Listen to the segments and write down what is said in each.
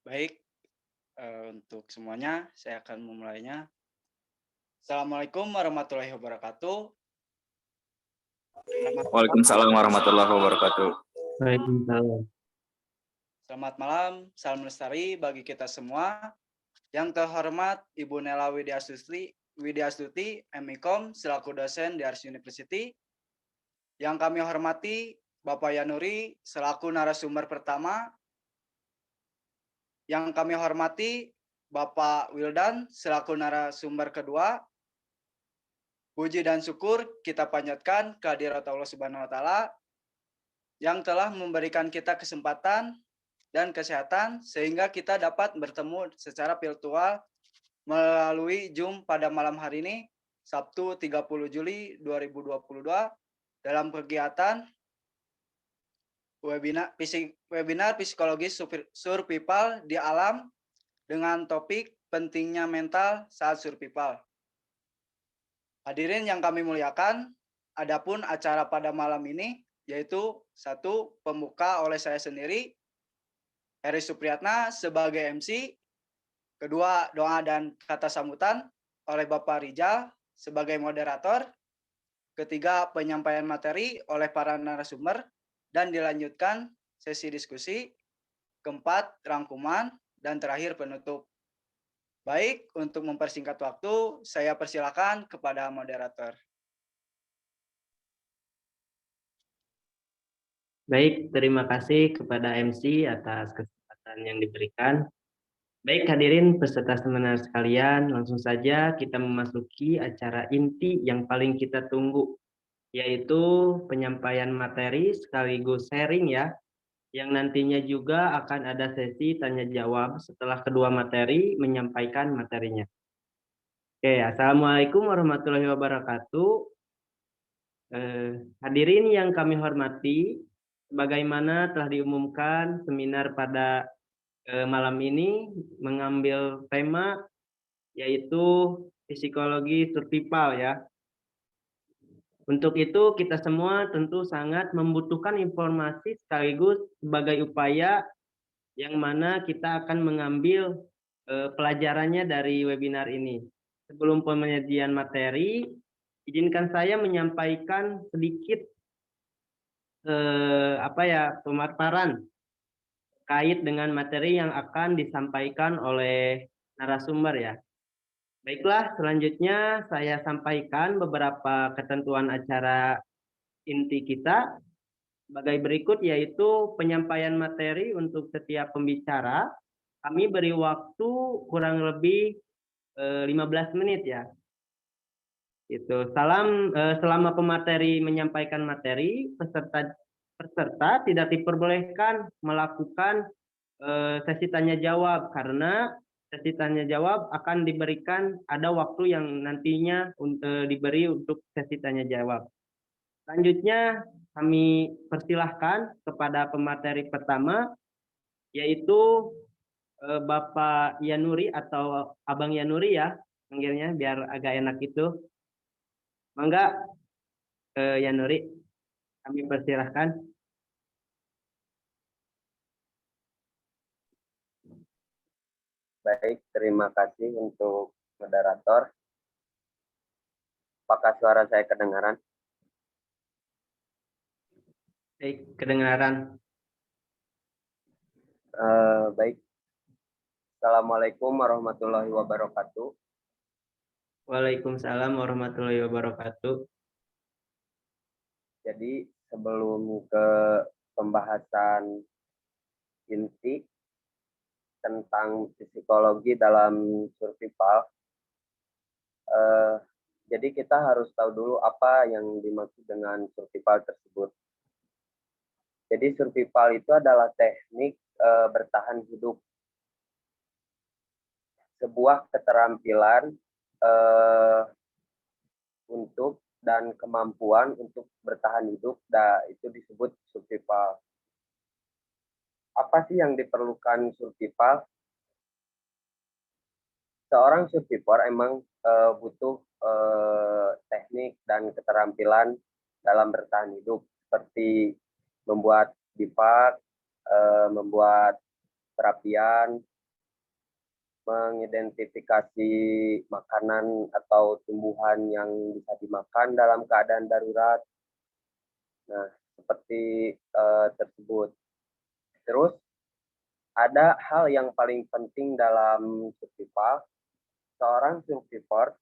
Baik, untuk semuanya saya akan memulainya. Assalamualaikum warahmatullahi wabarakatuh. Selamat malam. Waalaikumsalam warahmatullahi wabarakatuh. Waalaikumsalam. Selamat malam, salam lestari bagi kita semua. Yang terhormat Ibu Nela Widya Astuti, MIKOM, selaku dosen di Ars University. Yang kami hormati Bapak Yanuri, selaku narasumber pertama. Yang kami hormati Bapak Wildan, selaku narasumber kedua. Puji dan syukur kita panjatkan kehadirat Allah Subhanahu wa taala yang telah memberikan kita kesempatan dan kesehatan sehingga kita dapat bertemu secara virtual melalui Zoom pada malam hari ini, Sabtu 30 Juli 2022 dalam kegiatan webinar psikologis survival di alam dengan topik pentingnya mental saat survival. Hadirin yang kami muliakan, adapun acara pada malam ini yaitu satu, pembuka oleh saya sendiri, Heri Supriyatna sebagai MC, kedua, doa dan kata sambutan oleh Bapak Rijal sebagai moderator, ketiga, penyampaian materi oleh para narasumber, dan dilanjutkan sesi diskusi, keempat, rangkuman, dan terakhir penutup. Baik, untuk mempersingkat waktu, saya persilakan kepada moderator. Baik, terima kasih kepada MC atas kesempatan yang diberikan. Baik, hadirin peserta seminar sekalian, langsung saja kita memasuki acara inti yang paling kita tunggu, yaitu penyampaian materi sekaligus sharing ya, yang nantinya juga akan ada sesi tanya jawab setelah kedua materi menyampaikan materinya. Oke, Assalamualaikum warahmatullahi wabarakatuh. Hadirin yang kami hormati, sebagaimana telah diumumkan seminar pada malam ini mengambil tema yaitu psikologi survival ya. Untuk itu kita semua tentu sangat membutuhkan informasi sekaligus sebagai upaya yang mana kita akan mengambil pelajarannya dari webinar ini. Sebelum penyajian materi, izinkan saya menyampaikan sedikit pemaparan terkait dengan materi yang akan disampaikan oleh narasumber ya. Baiklah, selanjutnya saya sampaikan beberapa ketentuan acara inti kita sebagai berikut, yaitu penyampaian materi untuk setiap pembicara. Kami beri waktu kurang lebih 15 menit ya. Itu selama pemateri menyampaikan materi, peserta tidak diperbolehkan melakukan sesi tanya jawab karena sesi tanya jawab akan diberikan ada waktu yang nantinya diberi untuk sesi tanya jawab. Selanjutnya kami persilahkan kepada pemateri pertama, yaitu Bapak Yanuri atau Abang Yanuri ya panggilnya biar agak enak itu. Mangga Yanuri, kami persilahkan. Baik, terima kasih untuk moderator. Apakah suara saya kedengaran? Baik, kedengaran. Baik. Assalamualaikum warahmatullahi wabarakatuh. Waalaikumsalam warahmatullahi wabarakatuh. Jadi sebelum ke pembahasan inti tentang psikologi dalam survival, jadi kita harus tahu dulu apa yang dimaksud dengan survival tersebut. Jadi survival itu adalah teknik bertahan hidup, sebuah keterampilan untuk dan kemampuan untuk bertahan hidup, itu disebut survival. Apa sih yang diperlukan survival? Seorang survivor emang butuh teknik dan keterampilan dalam bertahan hidup, seperti membuat bivak, membuat perapian, mengidentifikasi makanan atau tumbuhan yang bisa dimakan dalam keadaan darurat. Nah, seperti tersebut. Terus ada hal yang paling penting dalam survival. Seorang survivor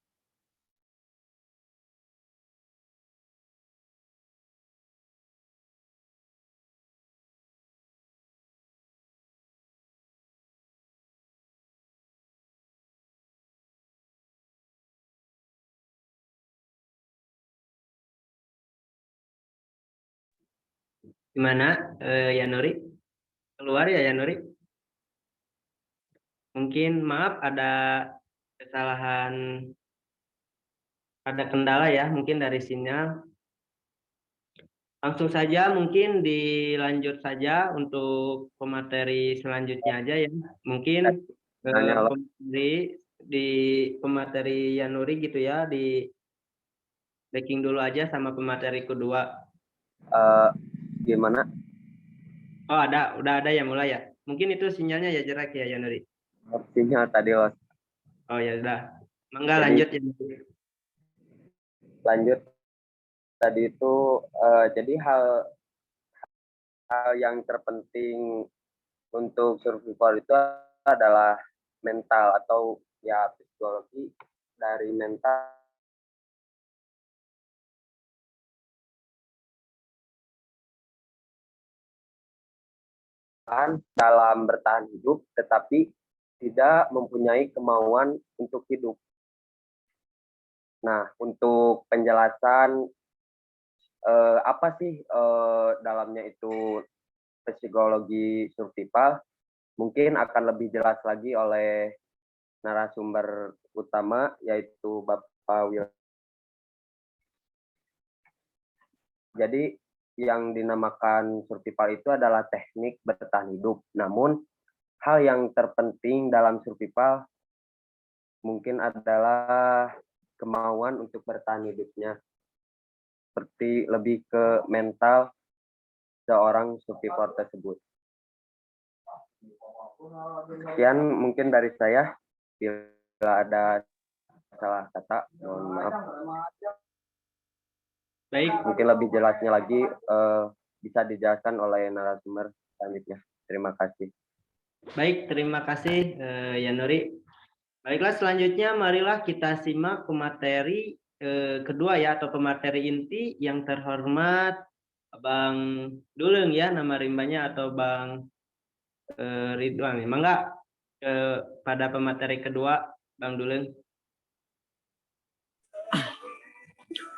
Gimana, Yanuri? Keluar ya, Yanuri? Mungkin maaf ada kesalahan, ada kendala ya, mungkin dari sinyal. Langsung saja mungkin dilanjut saja untuk pemateri selanjutnya aja ya. Mungkin hanya di pemateri Yanuri gitu ya, di backing dulu aja sama pemateri kedua. gimana? Oh udah ada ya mulai ya. Mungkin itu sinyalnya ya jelek ya Yanuri. Opsinya tadi loh. Oh ya udah. Mangga Jadi, lanjut ya. lanjut tadi itu jadi hal yang terpenting untuk survival itu adalah mental atau ya psikologi dari mental dalam bertahan hidup, tetapi tidak mempunyai kemauan untuk hidup. Nah, untuk penjelasan apa sih dalamnya itu psikologi survival, mungkin akan lebih jelas lagi oleh narasumber utama, yaitu Bapak Wil. Jadi, yang dinamakan survival itu adalah teknik bertahan hidup. Namun, hal yang terpenting dalam survival mungkin adalah kemauan untuk bertahan hidupnya. Seperti lebih ke mental seorang survivor tersebut. Sekian mungkin dari saya. Bila ada salah kata, mohon maaf. Baik. Mungkin lebih jelasnya lagi bisa dijelaskan oleh narasumber selanjutnya. Terima kasih. Baik, terima kasih Yanuri. Baiklah, selanjutnya marilah kita simak pemateri kedua ya, atau pemateri inti yang terhormat Bang Duleng ya, nama rimbanya, atau Bang Ridwan. Mangga pada pemateri kedua Bang Duleng.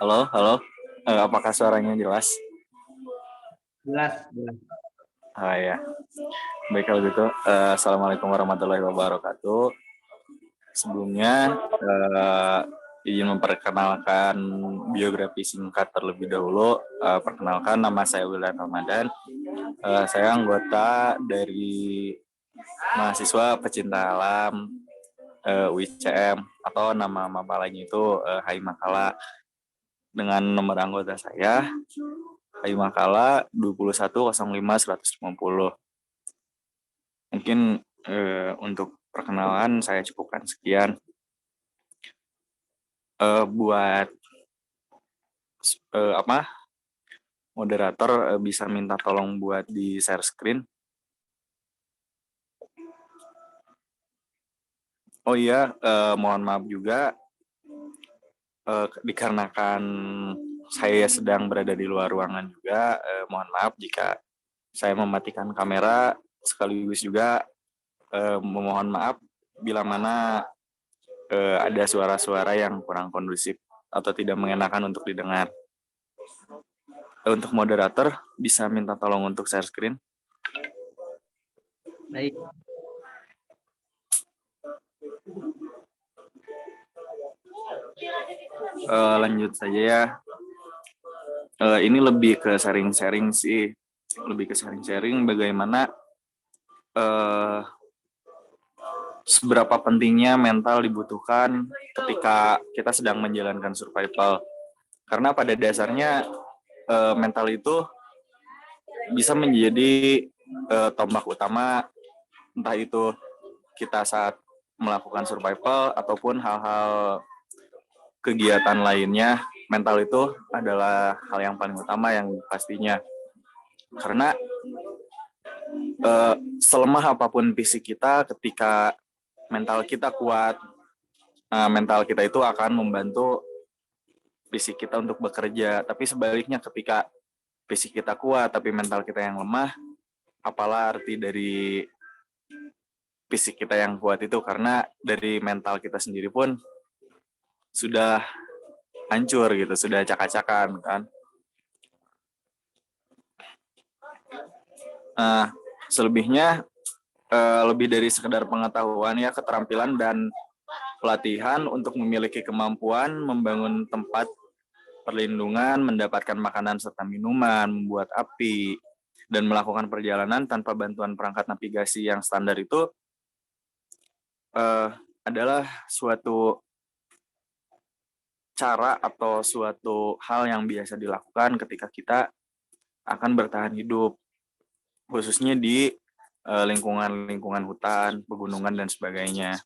Halo. Apakah suaranya jelas? Jelas. Oh ya. Baik kalau gitu. Assalamualaikum warahmatullahi wabarakatuh. Sebelumnya izin memperkenalkan biografi singkat terlebih dahulu. Perkenalkan, nama saya Wildan Ramadan. Saya anggota dari mahasiswa pecinta alam UICM, atau nama mapalanya itu Hai Makala. Dengan nomor anggota saya Hai Makala 2105150. Mungkin untuk perkenalan saya cukupkan sekian. Buat moderator bisa minta tolong buat di share screen. Oh iya, mohon maaf juga dikarenakan saya sedang berada di luar ruangan juga. Mohon maaf jika saya mematikan kamera, sekaligus juga memohon maaf bila mana ada suara-suara yang kurang kondusif atau tidak mengenakan untuk didengar. Untuk moderator bisa minta tolong untuk share screen. Baik. Lanjut saja ya. Ini lebih ke sharing-sharing sih. Lebih ke sharing-sharing bagaimana seberapa pentingnya mental dibutuhkan ketika kita sedang menjalankan survival. Karena pada dasarnya mental itu bisa menjadi tombak utama, entah itu kita saat melakukan survival ataupun hal-hal kegiatan lainnya, mental itu adalah hal yang paling utama yang pastinya. Karena selemah apapun fisik kita, ketika mental kita kuat, mental kita itu akan membantu fisik kita untuk bekerja. Tapi sebaliknya, ketika fisik kita kuat tapi mental kita yang lemah, apalah arti dari fisik kita yang kuat itu, karena dari mental kita sendiri pun sudah hancur gitu, sudah acak-acakan kan. Selebihnya lebih dari sekedar pengetahuan ya, keterampilan dan pelatihan untuk memiliki kemampuan membangun tempat perlindungan, mendapatkan makanan serta minuman, membuat api, dan melakukan perjalanan tanpa bantuan perangkat navigasi yang standar itu adalah suatu cara atau suatu hal yang biasa dilakukan ketika kita akan bertahan hidup, khususnya di lingkungan hutan, pegunungan, dan sebagainya.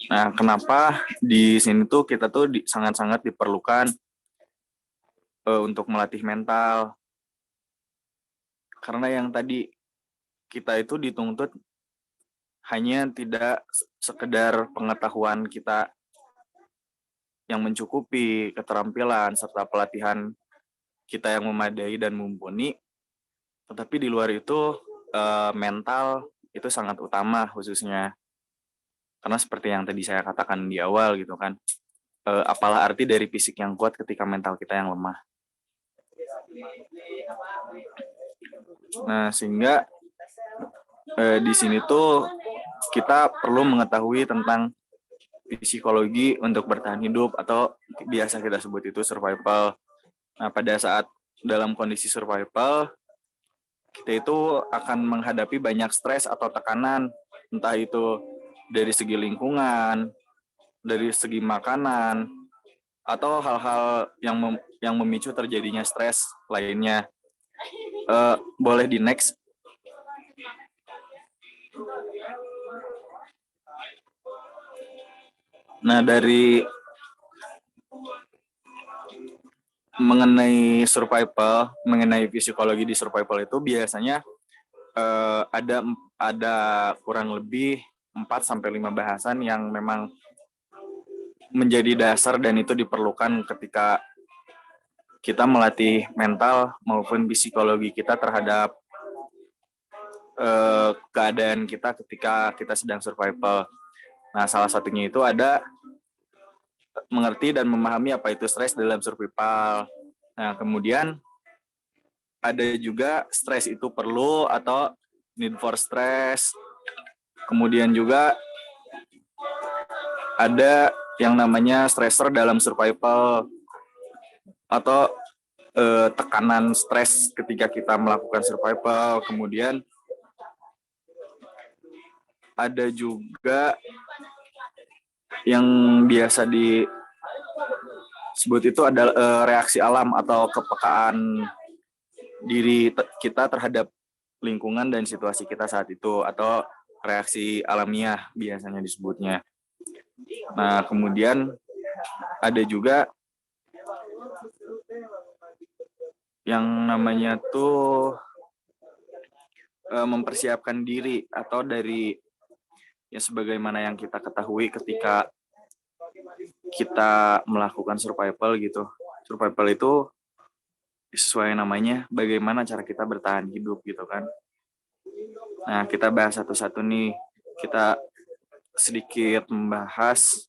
Nah, kenapa di sini tuh kita tuh sangat-sangat diperlukan untuk melatih mental? Karena yang tadi, kita itu dituntut hanya tidak sekedar pengetahuan kita yang mencukupi, keterampilan, serta pelatihan kita yang memadai dan mumpuni, tetapi di luar itu mental itu sangat utama khususnya. Karena seperti yang tadi saya katakan di awal gitu kan, apalah arti dari fisik yang kuat ketika mental kita yang lemah. Nah, sehingga di sini tuh kita perlu mengetahui tentang psikologi untuk bertahan hidup, atau biasa kita sebut itu survival. Nah, pada saat dalam kondisi survival, kita itu akan menghadapi banyak stres atau tekanan, entah itu dari segi lingkungan, dari segi makanan, atau hal-hal yang memicu terjadinya stres lainnya. Boleh di next. Nah, dari mengenai survival, mengenai psikologi di survival itu biasanya ada kurang lebih 4-5 bahasan yang memang menjadi dasar dan itu diperlukan ketika kita melatih mental maupun psikologi kita terhadap keadaan kita ketika kita sedang survival. Nah, salah satunya itu ada mengerti dan memahami apa itu stres dalam survival. Nah, kemudian ada juga stres itu perlu atau need for stress. Kemudian juga ada yang namanya stressor dalam survival atau tekanan stres ketika kita melakukan survival. Kemudian ada juga yang biasa disebut itu adalah reaksi alam atau kepekaan diri kita terhadap lingkungan dan situasi kita saat itu, atau reaksi alamiah biasanya disebutnya. Nah, kemudian ada juga yang namanya tuh mempersiapkan diri, atau dari ya sebagaimana yang kita ketahui ketika kita melakukan survival gitu. Survival itu sesuai namanya, bagaimana cara kita bertahan hidup gitu kan. Nah, kita bahas satu-satu nih. Kita sedikit membahas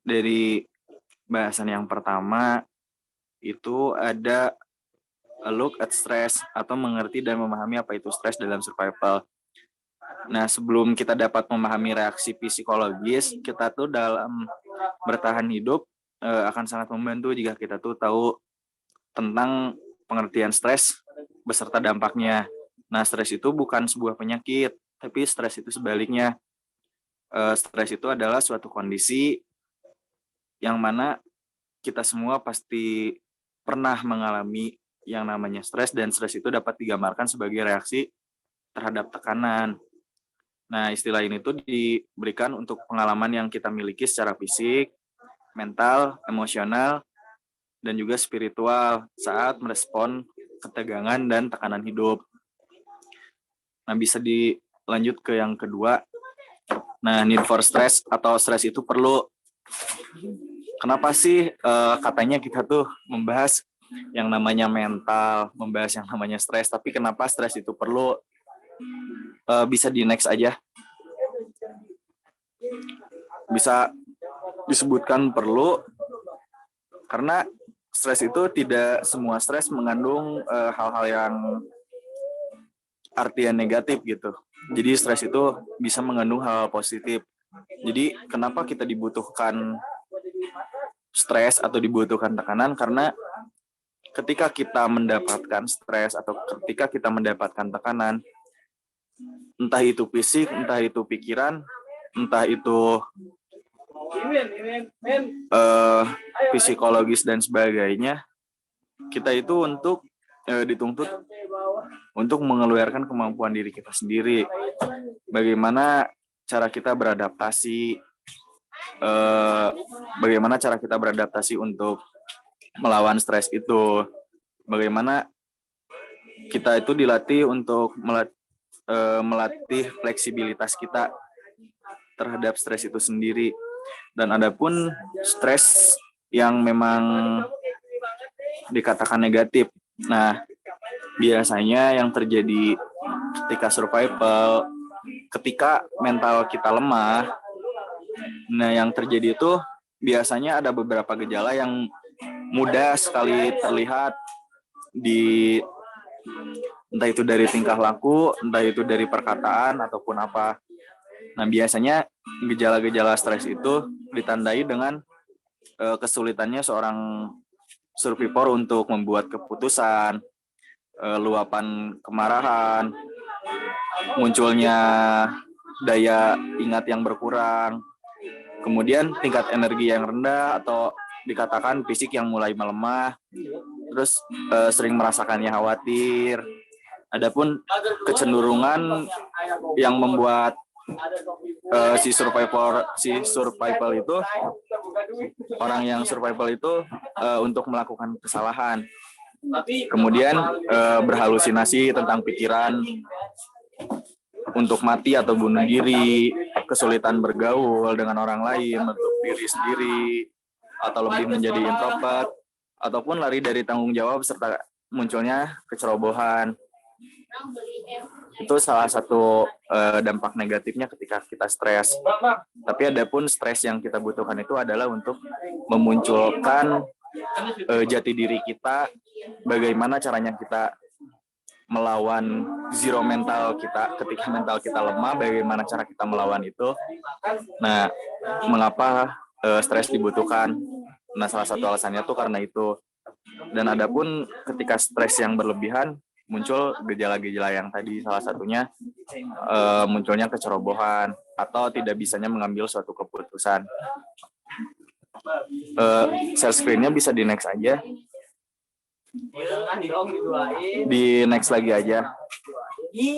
dari bahasan yang pertama, itu ada look at stress, atau mengerti dan memahami apa itu stres dalam survival. Nah, sebelum kita dapat memahami reaksi psikologis, kita tuh dalam bertahan hidup akan sangat membantu jika kita tuh tahu tentang pengertian stres beserta dampaknya. Nah, stres itu bukan sebuah penyakit, tapi stres itu sebaliknya. Stres itu adalah suatu kondisi yang mana kita semua pasti pernah mengalami yang namanya stres, dan stres itu dapat digambarkan sebagai reaksi terhadap tekanan. Nah, istilah ini tuh diberikan untuk pengalaman yang kita miliki secara fisik, mental, emosional, dan juga spiritual saat merespon ketegangan dan tekanan hidup. Nah, bisa dilanjut ke yang kedua. Nah, need for stress atau stres itu perlu. Kenapa sih katanya kita tuh membahas yang namanya mental, membahas yang namanya stres, tapi kenapa stres itu perlu? Bisa di next aja. Bisa disebutkan perlu karena stres itu tidak semua stres mengandung hal-hal yang artian negatif gitu. Jadi stres itu bisa mengandung hal positif. Jadi kenapa kita dibutuhkan stres atau dibutuhkan tekanan? Karena ketika kita mendapatkan stres atau ketika kita mendapatkan tekanan, entah itu fisik, entah itu pikiran, entah itu psikologis dan sebagainya, kita itu untuk dituntut untuk mengeluarkan kemampuan diri kita sendiri. Bagaimana cara kita beradaptasi, bagaimana cara kita beradaptasi untuk melawan stres itu, bagaimana kita itu dilatih untuk melatih fleksibilitas kita terhadap stres itu sendiri. Dan adapun stres yang memang dikatakan negatif, nah biasanya yang terjadi ketika survival, ketika mental kita lemah, nah yang terjadi itu biasanya ada beberapa gejala yang mudah sekali terlihat di entah itu dari tingkah laku, entah itu dari perkataan ataupun apa. Nah, biasanya gejala-gejala stres itu ditandai dengan kesulitannya seorang survivor untuk membuat keputusan, luapan kemarahan, munculnya daya ingat yang berkurang, kemudian tingkat energi yang rendah atau dikatakan fisik yang mulai melemah, terus sering merasakannya khawatir. Adapun kecenderungan yang membuat si survival itu, orang yang survival itu untuk melakukan kesalahan, kemudian berhalusinasi tentang pikiran untuk mati atau bunuh diri, kesulitan bergaul dengan orang lain, untuk diri sendiri, atau lebih menjadi introvert, ataupun lari dari tanggung jawab serta munculnya kecerobohan. Itu salah satu dampak negatifnya ketika kita stres. Tapi adapun stres yang kita butuhkan itu adalah untuk memunculkan jati diri kita, bagaimana caranya kita melawan zero mental kita ketika mental kita lemah, bagaimana cara kita melawan itu. Nah, mengapa stres dibutuhkan? Nah, salah satu alasannya tuh karena itu. Dan adapun ketika stres yang berlebihan, muncul gejala-gejala yang tadi, salah satunya munculnya kecerobohan atau tidak bisanya mengambil suatu keputusan. Share screen-nya bisa di next aja. Di next lagi aja.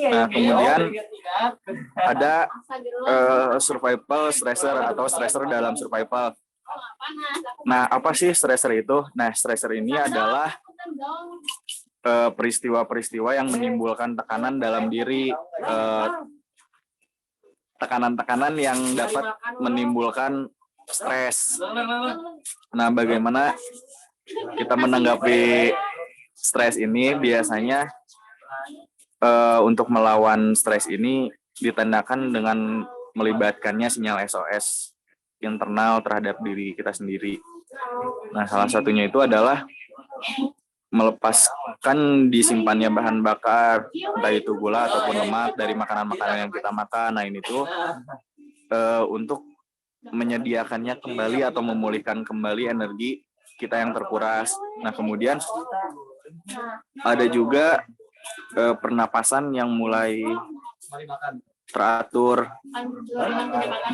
Nah, kemudian ada survival stressor atau stressor dalam survival. Nah, apa sih stressor itu? Nah, stressor ini adalah peristiwa-peristiwa yang menimbulkan tekanan dalam diri, tekanan-tekanan yang dapat menimbulkan stres. Nah, bagaimana kita menanggapi stres ini? Biasanya untuk melawan stres ini ditandakan dengan melibatkannya sinyal SOS internal terhadap diri kita sendiri. Nah, salah satunya itu adalah melepaskan disimpannya bahan bakar, entah itu gula ataupun lemak dari makanan-makanan yang kita makan. Nah, ini tuh untuk menyediakannya kembali atau memulihkan kembali energi kita yang terkuras. Nah, kemudian ada juga pernapasan yang mulai teratur.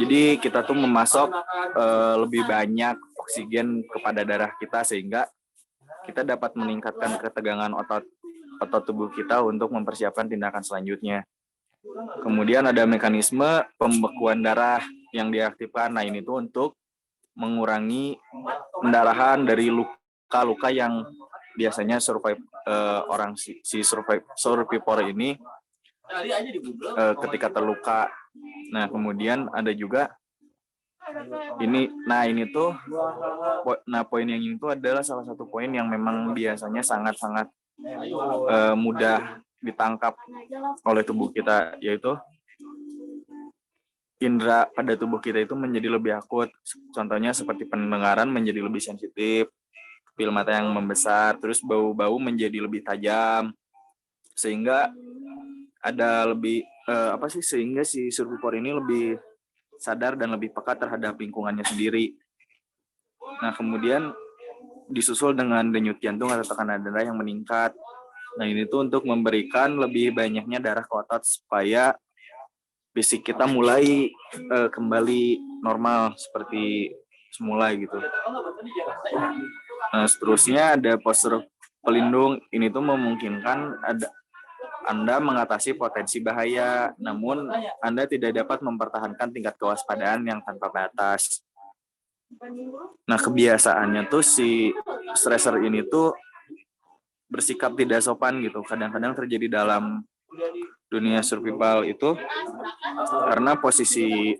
Jadi kita tuh memasok lebih banyak oksigen kepada darah kita sehingga kita dapat meningkatkan ketegangan otot tubuh kita untuk mempersiapkan tindakan selanjutnya. Kemudian ada mekanisme pembekuan darah yang diaktifkan. Nah, ini tuh untuk mengurangi pendarahan dari luka-luka yang biasanya orang survivor ini ketika terluka. Nah, kemudian ada juga poin yang ini tuh adalah salah satu poin yang memang biasanya sangat-sangat mudah ditangkap oleh tubuh kita, yaitu indera pada tubuh kita itu menjadi lebih akut. Contohnya seperti pendengaran menjadi lebih sensitif, pupil mata yang membesar, terus bau-bau menjadi lebih tajam, sehingga ada lebih sehingga si survivor ini lebih sadar dan lebih peka terhadap lingkungannya sendiri. Nah, kemudian disusul dengan denyut jantung atau tekanan darah yang meningkat. Nah, ini tuh untuk memberikan lebih banyaknya darah ke otot supaya fisik kita mulai kembali normal seperti semula gitu. Nah, seterusnya ada postur pelindung. Ini tuh memungkinkan Anda mengatasi potensi bahaya, namun Anda tidak dapat mempertahankan tingkat kewaspadaan yang tanpa batas. Nah, kebiasaannya tuh si stressor ini tuh bersikap tidak sopan gitu. Kadang-kadang terjadi dalam dunia survival itu karena posisi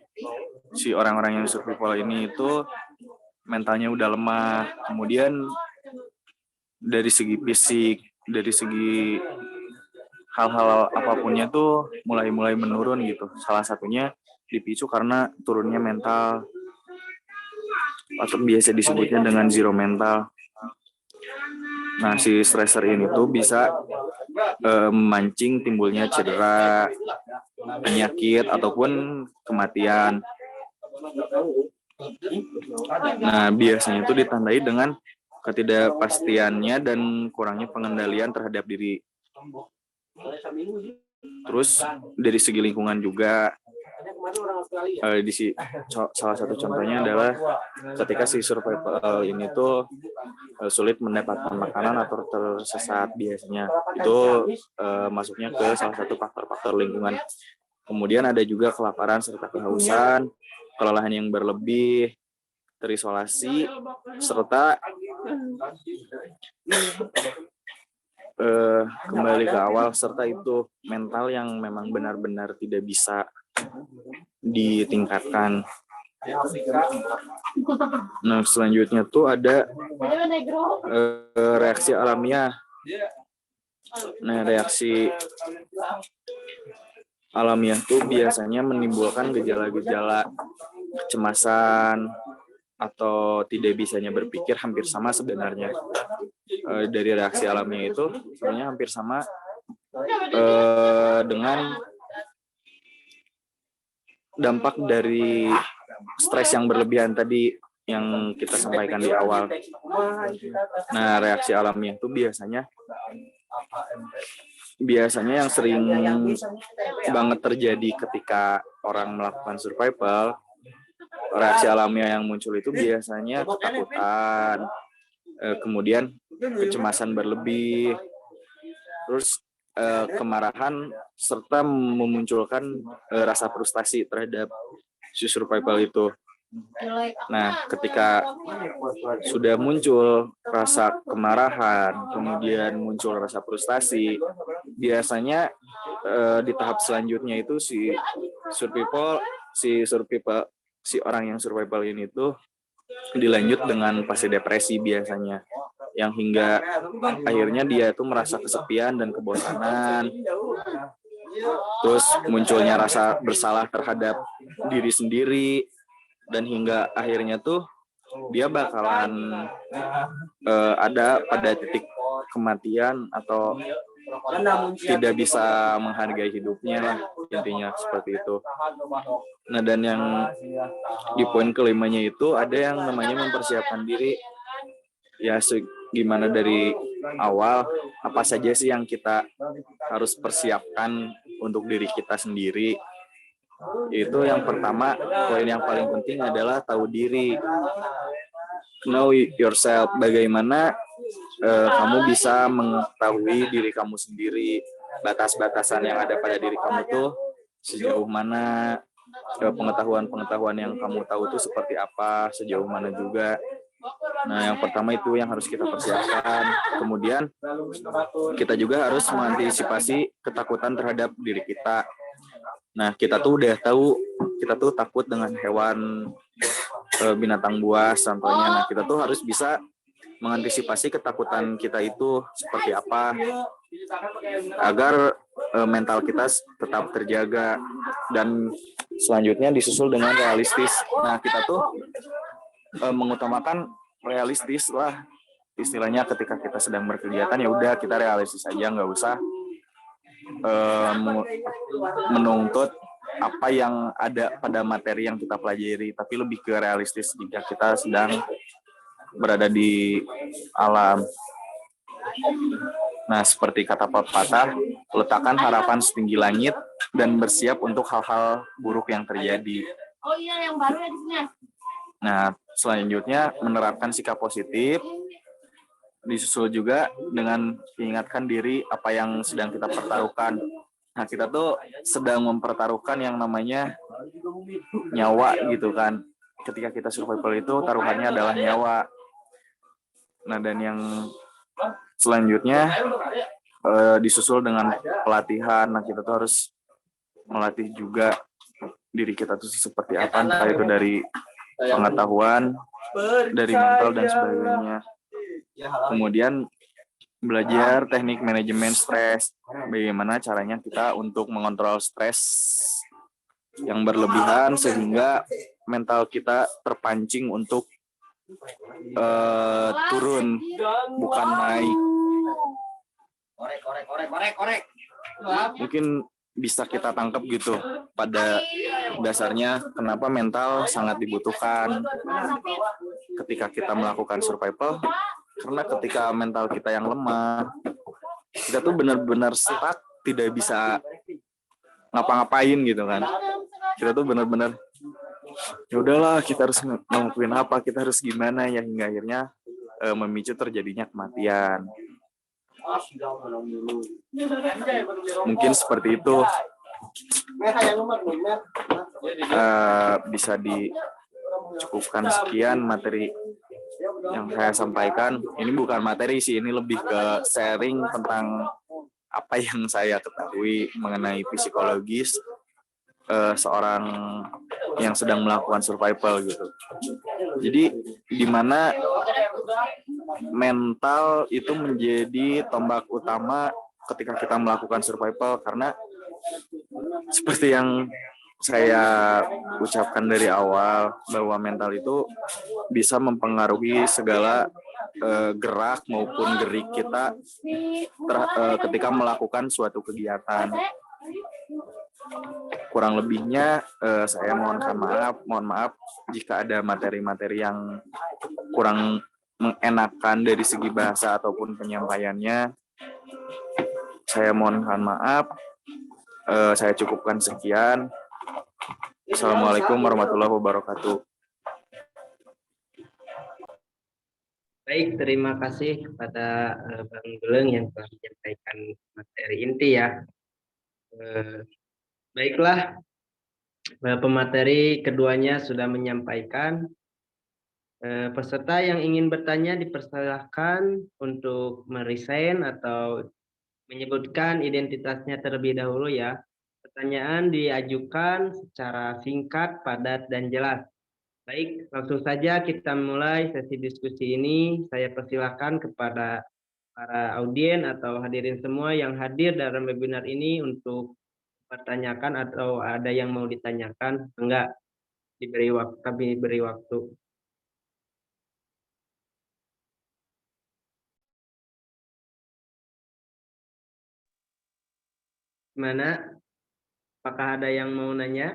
si orang-orang yang survival ini itu mentalnya udah lemah. Kemudian dari segi fisik, dari segi hal-hal apapunnya tuh mulai menurun gitu. Salah satunya dipicu karena turunnya mental atau biasa disebutnya dengan zero mental. Nah, si stressor ini tuh bisa memancing timbulnya cedera, penyakit, ataupun kematian. Nah, biasanya itu ditandai dengan ketidakpastiannya dan kurangnya pengendalian terhadap diri. Terus dari segi lingkungan juga, salah satu contohnya adalah ketika si survival ini tuh sulit mendapatkan makanan atau tersesat, biasanya itu masuknya ke salah satu faktor-faktor lingkungan. Kemudian ada juga kelaparan serta kehausan, kelelahan yang berlebih, terisolasi, serta kembali ke awal, serta itu mental yang memang benar-benar tidak bisa ditingkatkan. Nah, selanjutnya tuh ada reaksi alamiah. Nah, reaksi alamiah tuh biasanya menimbulkan gejala-gejala kecemasan atau tidak bisanya berpikir, hampir sama sebenarnya. Dari reaksi alamiah itu sebenarnya hampir sama dengan dampak dari stres yang berlebihan tadi yang kita sampaikan di awal. Nah, reaksi alamiah itu biasanya yang sering banget terjadi ketika orang melakukan survival. Reaksi alamiah yang muncul itu biasanya ketakutan, kemudian kecemasan berlebih, terus kemarahan, serta memunculkan rasa frustasi terhadap si survival itu. Nah, ketika sudah muncul rasa kemarahan, kemudian muncul rasa frustasi, biasanya di tahap selanjutnya itu si orang yang survival ini tuh dilanjut dengan fase depresi biasanya, yang hingga akhirnya dia tuh merasa kesepian dan kebosanan, terus munculnya rasa bersalah terhadap diri sendiri, dan hingga akhirnya tuh dia bakalan ada pada titik kematian atau tidak bisa menghargai hidupnya lah, intinya seperti itu. Nah, dan yang di poin kelimanya itu ada yang namanya mempersiapkan diri. Ya, gimana dari awal, apa saja sih yang kita harus persiapkan untuk diri kita sendiri. Itu yang pertama, poin yang paling penting adalah tahu diri. Know yourself, bagaimana kamu bisa mengetahui diri kamu sendiri, batas-batasan yang ada pada diri kamu tuh sejauh mana pengetahuan-pengetahuan yang kamu tahu itu seperti apa, sejauh mana juga. Nah, yang pertama itu yang harus kita persiapkan. Kemudian kita juga harus mengantisipasi ketakutan terhadap diri kita. Nah, kita tuh udah tahu kita tuh takut dengan hewan, binatang buas contohnya. Nah, kita tuh harus bisa mengantisipasi ketakutan kita itu seperti apa agar mental kita tetap terjaga, dan selanjutnya disusul dengan realistis. Nah, kita tuh mengutamakan realistis lah, istilahnya ketika kita sedang berkegiatan ya udah kita realistis aja, nggak usah menuntut apa yang ada pada materi yang kita pelajari, tapi lebih ke realistis jika kita sedang berada di alam. Nah, seperti kata pepatah, letakkan harapan setinggi langit dan bersiap untuk hal-hal buruk yang terjadi. Oh iya, yang baru ya di sini. Nah, selanjutnya menerapkan sikap positif, disusul juga dengan mengingatkan diri apa yang sedang kita pertaruhkan. Nah, kita tuh sedang mempertaruhkan yang namanya nyawa gitu kan. Ketika kita survival itu taruhannya adalah nyawa. Nah, dan yang selanjutnya disusul dengan pelatihan. Nah, kita tuh harus melatih juga diri kita tuh seperti apa, entah itu dari pengetahuan, dari mental dan sebagainya. Kemudian belajar teknik manajemen stres, bagaimana caranya kita untuk mengontrol stres yang berlebihan sehingga mental kita terpancing untuk turun, bukan naik. Mungkin bisa kita tangkap gitu pada dasarnya kenapa mental sangat dibutuhkan ketika kita melakukan survival, karena ketika mental kita yang lemah, kita tuh benar-benar stuck, tidak bisa ngapa-ngapain gitu kan. Kita tuh benar-benar ya udahlah, kita harus ngelakuin apa, kita harus gimana ya, hingga akhirnya memicu terjadinya kematian. Mungkin seperti itu. Bisa dicukupkan sekian materi yang saya sampaikan. Ini bukan materi sih, ini lebih ke sharing tentang apa yang saya ketahui mengenai psikologis seorang yang sedang melakukan survival gitu. Jadi di mana mental itu menjadi tombak utama ketika kita melakukan survival, karena seperti yang saya ucapkan dari awal bahwa mental itu bisa mempengaruhi segala gerak maupun gerik kita ketika melakukan suatu kegiatan. Kurang lebihnya saya mohon maaf jika ada materi-materi yang kurang mengenakan dari segi bahasa ataupun penyampaiannya. Saya mohonkan maaf. Saya cukupkan sekian. Assalamualaikum warahmatullahi wabarakatuh. Baik, terima kasih kepada Bang Geleng yang telah menyampaikan materi inti ya. Baiklah, pemateri keduanya sudah menyampaikan. Peserta yang ingin bertanya dipersilahkan untuk meresign atau menyebutkan identitasnya terlebih dahulu ya. Pertanyaan diajukan secara singkat, padat, dan jelas. Baik, langsung saja kita mulai sesi diskusi ini. Saya persilahkan kepada para audien atau hadirin semua yang hadir dalam webinar ini untuk pertanyakan atau ada yang mau ditanyakan. Enggak, diberi waktu, kami beri waktu. Mana? Apakah ada yang mau nanya?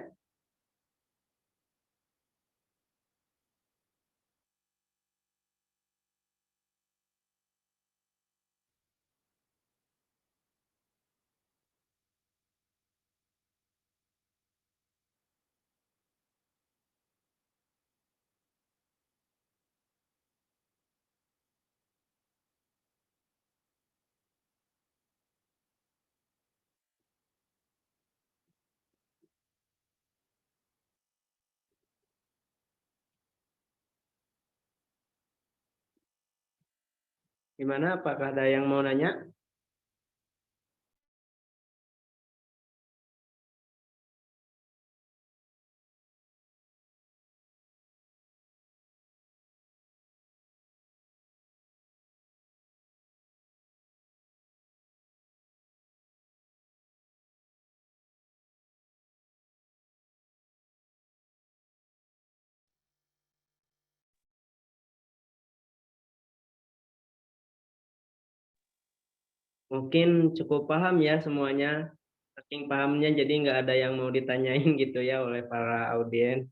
Gimana? Apakah ada yang mau nanya? Mungkin cukup paham ya semuanya. Saking pahamnya jadi nggak ada yang mau ditanyain gitu ya oleh para audiens.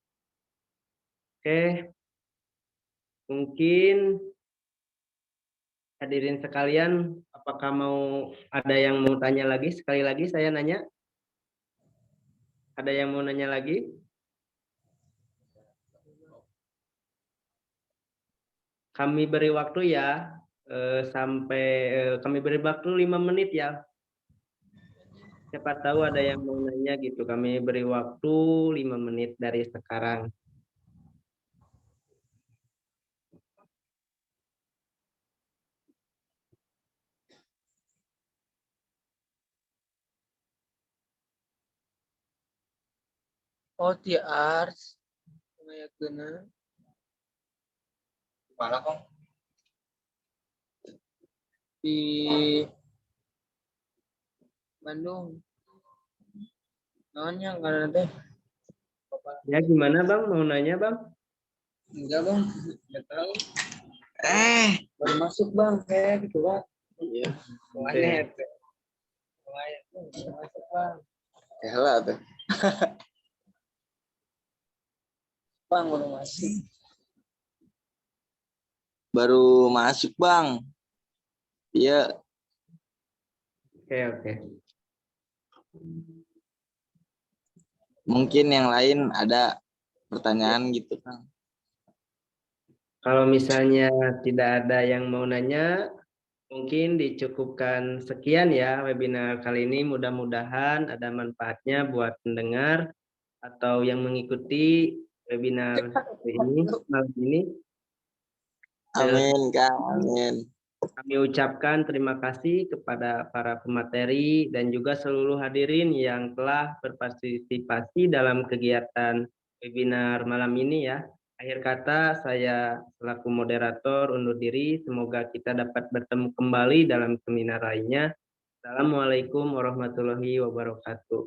Oke, mungkin hadirin sekalian, apakah mau ada yang mau tanya lagi? Sekali lagi saya nanya. Ada yang mau nanya lagi? Kami beri waktu ya, sampai kami beri waktu 5 menit ya. Siapa tahu ada yang mau nanya gitu. Kami beri waktu 5 menit dari sekarang. Oh, ti ars. Ngayakeuna. Mana kong? Di Bandung. Naonnya enggak ada teh. Ya gimana Bang? Mau nanya Bang? Enggak, Bang. Enggak tahu. Baru masuk, Bang. Kayak gitu, Bang. Iya. Kemarin teh. Kemarin tuh baru masuk, Bang. Lah tuh. Bang baru masuk. Baru masuk Bang. Iya. Oke. Mungkin yang lain ada pertanyaan gitu Kang. Kalau misalnya tidak ada yang mau nanya, mungkin dicukupkan sekian ya webinar kali ini. Mudah-mudahan ada manfaatnya buat pendengar atau yang mengikuti webinar malam ini. Amin Kang, amin. Kami ucapkan terima kasih kepada para pemateri dan juga seluruh hadirin yang telah berpartisipasi dalam kegiatan webinar malam ini ya. Akhir kata saya selaku moderator undur diri. Semoga kita dapat bertemu kembali dalam seminar lainnya. Assalamualaikum warahmatullahi wabarakatuh.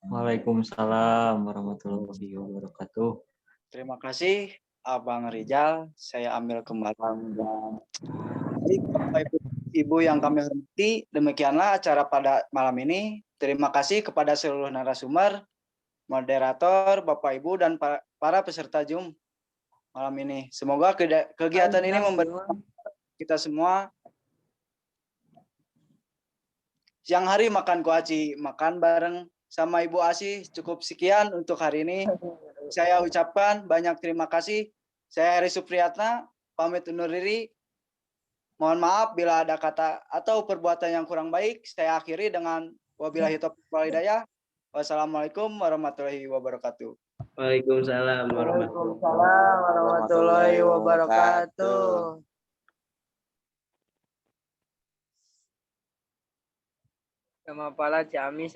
Waalaikumsalam warahmatullahi wabarakatuh. Terima kasih Abang Rizal. Saya ambil kembali. Baik, Bapak Ibu yang kami hormati, demikianlah acara pada malam ini. Terima kasih kepada seluruh narasumber, moderator, Bapak Ibu, dan para peserta Zoom malam ini. Semoga kegiatan ini memberi kita semua. Siang hari makan kuaci, makan bareng sama Ibu Asih. Cukup sekian untuk hari ini. Saya ucapkan banyak terima kasih. Saya Heri Supriyatna, pamit undur diri. Mohon maaf bila ada kata atau perbuatan yang kurang baik. Saya akhiri dengan wabillahi taufiq wal hidayah. Wassalamualaikum warahmatullahi wabarakatuh. Waalaikumsalam warahmatullahi wabarakatuh. Nama pala Ciamis